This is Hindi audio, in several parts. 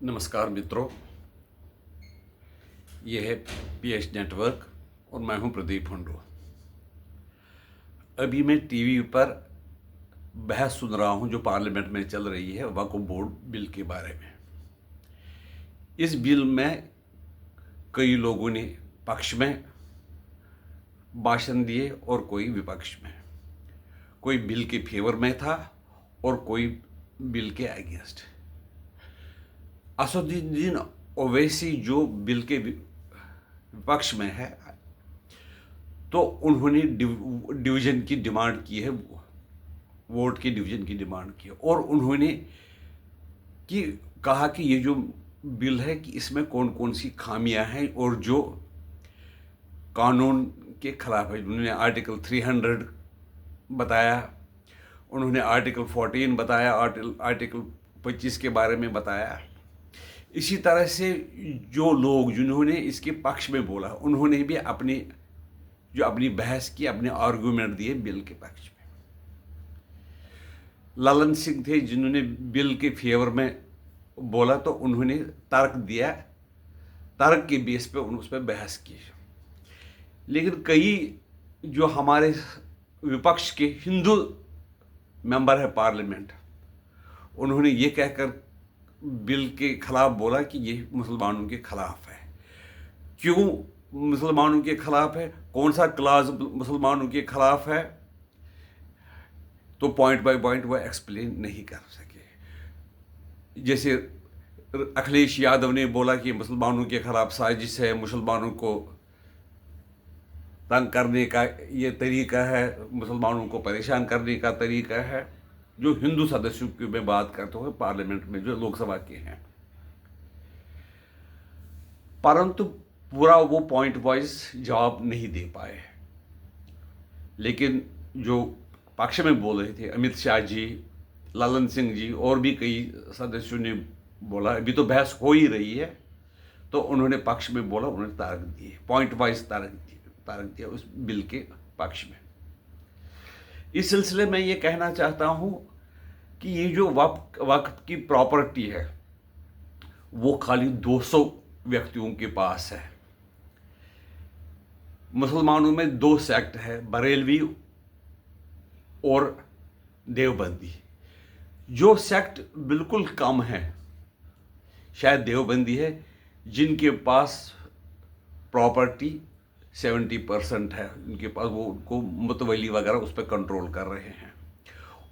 नमस्कार मित्रों, ये है पीएच नेटवर्क और मैं हूं प्रदीप हंडो। अभी मैं टीवी पर बहस सुन रहा हूं जो पार्लियामेंट में चल रही है वक्फ बोर्ड बिल के बारे में। इस बिल में कई लोगों ने पक्ष में भाषण दिए और कोई विपक्ष में। कोई बिल के फेवर में था और कोई बिल के अगेंस्ट। असदुद्दीन ओवैसी जो बिल के विपक्ष में है, तो उन्होंने डिवीजन की डिमांड की है, वोट की डिवीजन की डिमांड की है। और उन्होंने कहा कि ये जो बिल है कि इसमें कौन कौन सी खामियां हैं और जो कानून के खिलाफ है। उन्होंने आर्टिकल 300 बताया, उन्होंने आर्टिकल 14 बताया, आर्टिकल 25 के बारे में बताया। इसी तरह से जो लोग जिन्होंने इसके पक्ष में बोला, उन्होंने भी अपनी बहस की, अपने आर्गूमेंट दिए बिल के पक्ष में। ललन सिंह थे जिन्होंने बिल के फेवर में बोला, तो उन्होंने तर्क दिया, तर्क के बेस पे उस पर बहस की। लेकिन कई जो हमारे विपक्ष के हिंदू मेंबर है पार्लियामेंट, उन्होंने ये कहकर बिल के खिलाफ बोला कि ये मुसलमानों के खिलाफ है। क्यों मुसलमानों के खिलाफ है, कौन सा क्लाज मुसलमानों के खिलाफ है, तो पॉइंट बाय पॉइंट वह एक्सप्लेन नहीं कर सके। जैसे अखिलेश यादव ने बोला कि मुसलमानों के खिलाफ साजिश है, मुसलमानों को तंग करने का ये तरीका है, मुसलमानों को परेशान करने का तरीका है। जो हिंदू सदस्यों की मैं बात करता हूँ पार्लियामेंट में जो लोकसभा के हैं, परंतु पूरा वो पॉइंट वाइज जवाब नहीं दे पाए। लेकिन जो पक्ष में बोल रहे थे अमित शाह जी, ललन सिंह जी और भी कई सदस्यों ने बोला, अभी तो बहस हो ही रही है, तो उन्होंने पक्ष में बोला, उन्होंने तर्क दिए, पॉइंट वाइज तर्क दिया उस बिल के पक्ष में। इस सिलसिले में ये कहना चाहता हूं कि ये जो वक्फ की प्रॉपर्टी है वो खाली 200 व्यक्तियों के पास है। मुसलमानों में 2 सेक्ट है, बरेलवी और देवबंदी। जो सेक्ट बिल्कुल कम है शायद देवबंदी है, जिनके पास प्रॉपर्टी 70% है, उनके पास वो उनको मुतवली वगैरह उस पर कंट्रोल कर रहे हैं।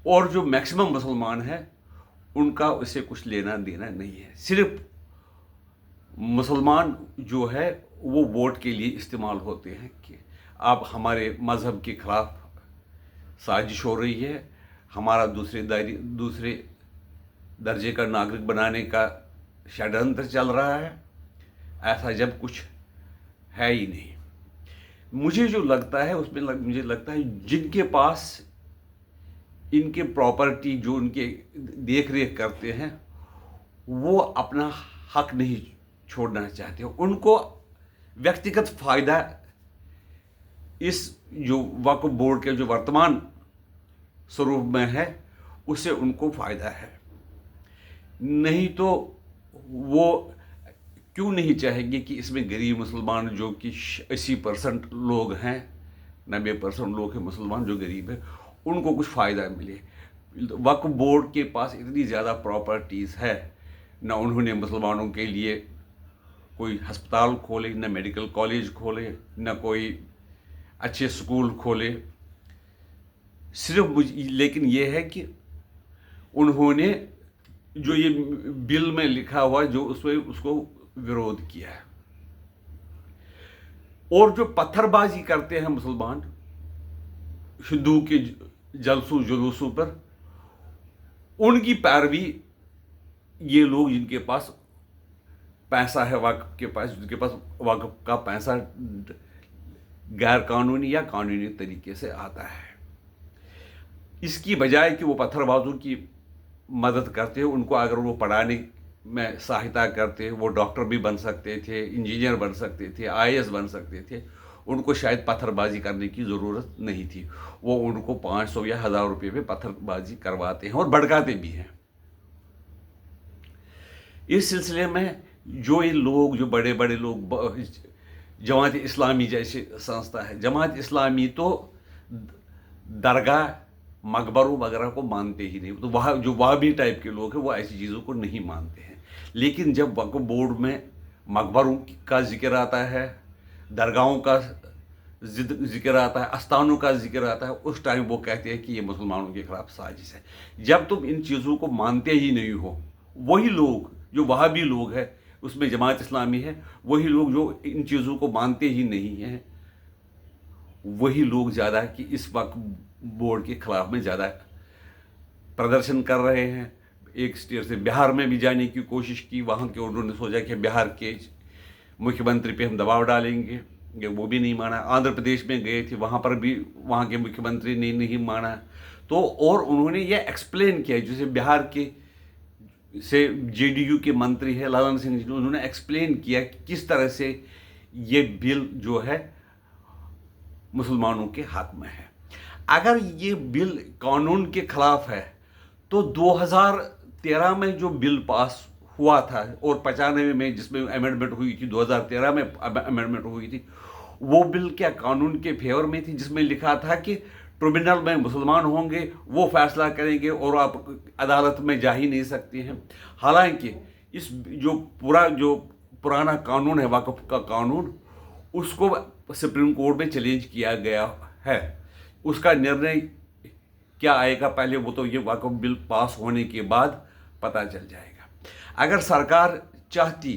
और जो मैक्सिमम मुसलमान है उनका उससे कुछ लेना देना नहीं है। सिर्फ मुसलमान जो है वो वोट के लिए इस्तेमाल होते हैं कि आप हमारे मज़हब के खिलाफ साजिश हो रही है, हमारा दूसरे दर्जे का नागरिक बनाने का षड्यंत्र चल रहा है। ऐसा जब कुछ है ही नहीं। मुझे जो लगता है उसमें मुझे लगता है जिनके पास इनके प्रॉपर्टी जो उनके देख रेख करते हैं वो अपना हक नहीं छोड़ना चाहते। उनको व्यक्तिगत फायदा इस जो वक्फ बोर्ड के जो वर्तमान स्वरूप में है उससे उनको फायदा है। नहीं तो वो क्यों नहीं चाहेंगे कि इसमें गरीब मुसलमान जो कि 80% लोग हैं, 90% लोग हैं मुसलमान जो गरीब है, उनको कुछ फ़ायदा मिले। वक्फ बोर्ड के पास इतनी ज़्यादा प्रॉपर्टीज़ है, न उन्होंने मुसलमानों के लिए कोई अस्पताल खोले, न मेडिकल कॉलेज खोले, न कोई अच्छे स्कूल खोले। सिर्फ लेकिन ये है कि उन्होंने जो ये बिल में लिखा हुआ जो उसको विरोध किया है। और जो पत्थरबाजी करते हैं मुसलमान हिंदू के जलसों जुलूसों पर, उनकी पैरवी ये लोग जिनके पास पैसा है वक्फ के पास, जिनके पास वक्फ का पैसा गैर कानूनी या कानूनी तरीके से आता है, इसकी बजाय कि वो पत्थरबाजों की मदद करते हैं, उनको अगर वो पढ़ाने में सहायता करते, वो डॉक्टर भी बन सकते थे, इंजीनियर बन सकते थे, आईएएस बन सकते थे, उनको शायद पत्थरबाजी करने की ज़रूरत नहीं थी। वो उनको 500 या 1000 रुपये पे पत्थरबाजी करवाते हैं और भड़काते भी हैं। इस सिलसिले में जो ये लोग, जो बड़े बड़े लोग, जमात इस्लामी जैसी संस्था है, जमात इस्लामी तो दरगाह मकबरों वगैरह को मानते ही नहीं। तो वहाँ जो वहाबी टाइप के लोग हैं वो ऐसी चीज़ों को नहीं मानते हैं। लेकिन जब वक्फ बोर्ड में मकबरों का जिक्र आता है, दरगाहों का जिक्र आता है, आस्थानों का जिक्र आता है, उस टाइम वो कहते हैं कि ये मुसलमानों के खिलाफ साजिश है। जब तुम इन चीज़ों को मानते ही नहीं हो, वही लोग जो वहाबी लोग हैं, उसमें जमात इस्लामी है, वही लोग जो इन चीज़ों को मानते ही नहीं हैं, वही लोग ज़्यादा कि इस वक्त बोर्ड के खिलाफ में ज़्यादा प्रदर्शन कर रहे हैं। एक स्टेट से बिहार में भी जाने की कोशिश की, वहाँ के उन्होंने सोचा कि बिहार के मुख्यमंत्री पे हम दबाव डालेंगे, वो भी नहीं माना। आंध्र प्रदेश में गए थे, वहाँ पर भी वहाँ के मुख्यमंत्री ने नहीं माना। तो और उन्होंने ये एक्सप्लेन किया, जैसे बिहार के से जेडीयू के मंत्री है ललन सिंह जी, उन्होंने एक्सप्लेन किया कि किस तरह से ये बिल जो है मुसलमानों के हक में है। अगर ये बिल कानून के खिलाफ है तो 2013 में जो बिल पास हुआ था और 95 में जिसमें अमेंडमेंट हुई थी, 2013 में अमेंडमेंट हुई थी, वो बिल क्या कानून के फेवर में थी, जिसमें लिखा था कि ट्रिब्यूनल में मुसलमान होंगे, वो फैसला करेंगे और आप अदालत में जा ही नहीं सकते हैं। हालांकि इस जो पुराना कानून है, वक्फ का कानून, उसको सुप्रीम कोर्ट में चैलेंज किया गया है। उसका निर्णय क्या आएगा पहले, वो तो ये वक्फ बिल पास होने के बाद पता चल जाएगा। अगर सरकार चाहती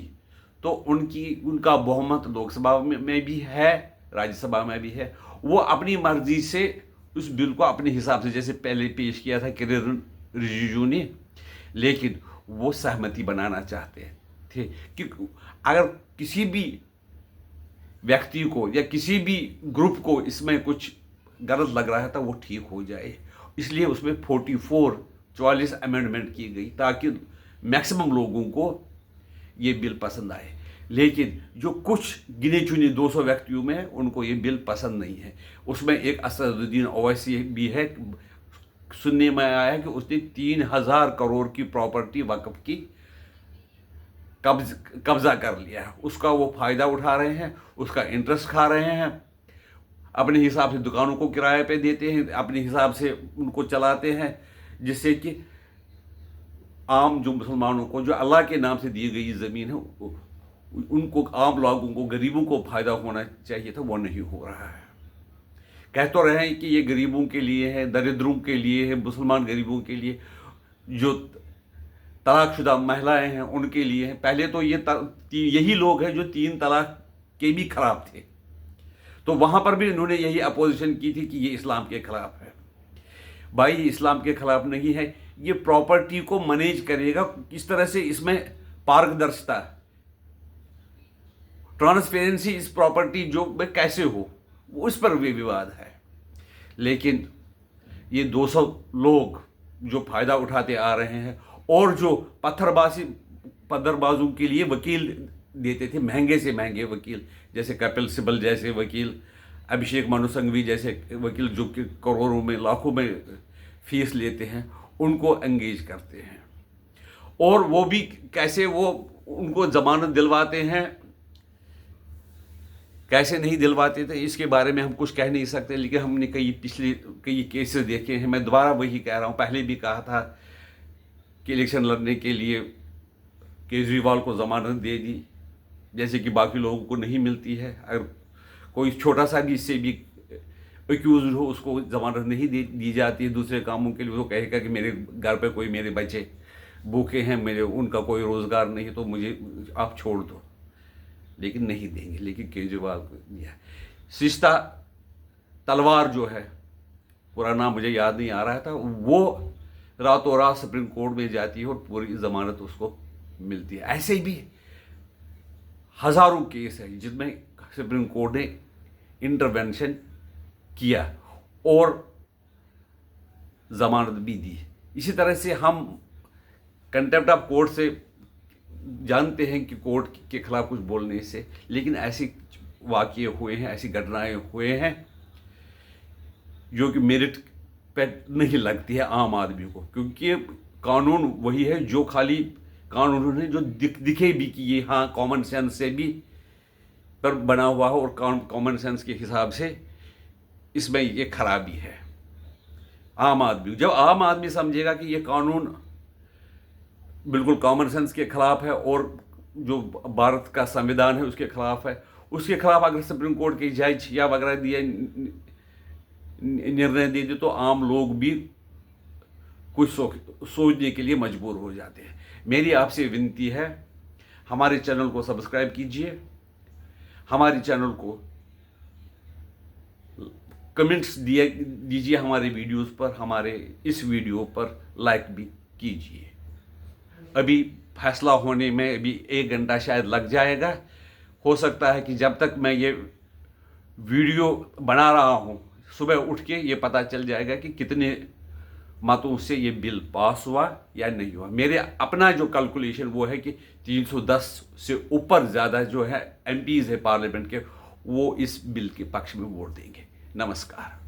तो उनका बहुमत लोकसभा में भी है, राज्यसभा में भी है, वो अपनी मर्जी से उस बिल को अपने हिसाब से, जैसे पहले पेश किया था किरेन रिजिजू ने, लेकिन वो सहमति बनाना चाहते थे कि अगर किसी भी व्यक्ति को या किसी भी ग्रुप को इसमें कुछ गलत लग रहा है तो वो ठीक हो जाए। इसलिए उसमें 44 अमेंडमेंट की गई ताकि मैक्सिमम लोगों को ये बिल पसंद आए। लेकिन जो कुछ गिने चुने 200 व्यक्तियों में उनको ये बिल पसंद नहीं है। उसमें एक असदुद्दीन ओवैसी भी है, सुनने में आया है कि उसने 3000 करोड़ की प्रॉपर्टी वक्फ की कब्जा कर लिया है। उसका वो फायदा उठा रहे हैं, उसका इंटरेस्ट खा रहे हैं, अपने हिसाब से दुकानों को किराए पे देते हैं, अपने हिसाब से उनको चलाते हैं, जिससे कि आम जो मुसलमानों को, जो अल्लाह के नाम से दी गई ज़मीन है, उनको, आम लोगों को, गरीबों को फ़ायदा होना चाहिए था, वो नहीं हो रहा है। कह तो रहे हैं कि ये गरीबों के लिए है, दरिद्रों के लिए है, मुसलमान गरीबों के लिए, जो तलाकशुदा महिलाएं हैं उनके लिए है। पहले तो यही लोग हैं जो 3 तलाक के भी खिलाफ थे, तो वहाँ पर भी इन्होंने यही अपोजिशन की थी कि ये इस्लाम के खिलाफ है। भाई, इस्लाम के खिलाफ नहीं है, ये प्रॉपर्टी को मैनेज करेगा किस तरह से, इसमें पारदर्शिता, ट्रांसपेरेंसी इस प्रॉपर्टी जो में कैसे हो, उस पर भी विवाद है। लेकिन ये 200 लोग जो फायदा उठाते आ रहे हैं और जो पत्थरबाजों के लिए वकील देते थे, महंगे से महंगे वकील, जैसे कपिल सिब्बल जैसे वकील, अभिषेक मनु सिंघवी जैसे वकील, जो कि करोड़ों में, लाखों में फीस लेते हैं, उनको एंगेज करते हैं। और वो भी कैसे वो उनको जमानत दिलवाते हैं, कैसे नहीं दिलवाते थे, इसके बारे में हम कुछ कह नहीं सकते। लेकिन हमने कई केसेस देखे हैं। मैं दोबारा वही कह रहा हूँ, पहले भी कहा था कि इलेक्शन लड़ने के लिए केजरीवाल को ज़मानत दे दी, जैसे कि बाकी लोगों को नहीं मिलती है। अगर कोई छोटा सा भी इससे भी एक्यूज हो, उसको ज़मानत नहीं दी जाती है दूसरे कामों के लिए। वो कहेगा कि मेरे घर पे कोई, मेरे बच्चे भूखे हैं, उनका कोई रोज़गार नहीं, तो मुझे आप छोड़ दो, लेकिन नहीं देंगे। लेकिन केजरीवाल को दिया। सिस्ता तलवार जो है, पूरा नाम मुझे याद नहीं आ रहा था, वो रातों रात सुप्रीम कोर्ट में जाती है और पूरी ज़मानत उसको मिलती है। ऐसे ही भी हज़ारों केस है जिसमें सुप्रीम कोर्ट ने इंटरवेंशन किया और ज़मानत भी दी। इसी तरह से हम कंटेम्प्ट ऑफ कोर्ट से जानते हैं कि कोर्ट के खिलाफ कुछ बोलने से, लेकिन ऐसे वाक़ये हुए हैं, ऐसी घटनाएं हुए हैं जो कि मेरिट पे नहीं लगती है आम आदमी को, क्योंकि कानून वही है जो खाली कानून है जो दिखे भी कि ये हाँ कॉमन सेंस से भी पर बना हुआ हो और कॉमन सेंस के हिसाब से इसमें ये खराबी है। जब आम आदमी समझेगा कि ये कानून बिल्कुल कॉमन सेंस के खिलाफ है और जो भारत का संविधान है उसके खिलाफ है, उसके खिलाफ अगर सुप्रीम कोर्ट के जज या वगैरह दिए निर्णय दे दे तो आम लोग भी कुछ सोचने के लिए मजबूर हो जाते हैं। मेरी आपसे विनती है, हमारे चैनल को सब्सक्राइब कीजिए, हमारे चैनल को कमेंट्स दीजिए हमारे वीडियोस पर, हमारे इस वीडियो पर लाइक भी कीजिए। अभी फैसला होने में अभी 1 घंटा शायद लग जाएगा। हो सकता है कि जब तक मैं ये वीडियो बना रहा हूँ सुबह उठ के ये पता चल जाएगा कि कितने मतों से ये बिल पास हुआ या नहीं हुआ। मेरे अपना जो कैलकुलेशन वो है कि 310 से ऊपर ज़्यादा जो है एमपीज़ है पार्लियामेंट के, वो इस बिल के पक्ष में वोट देंगे। नमस्कार।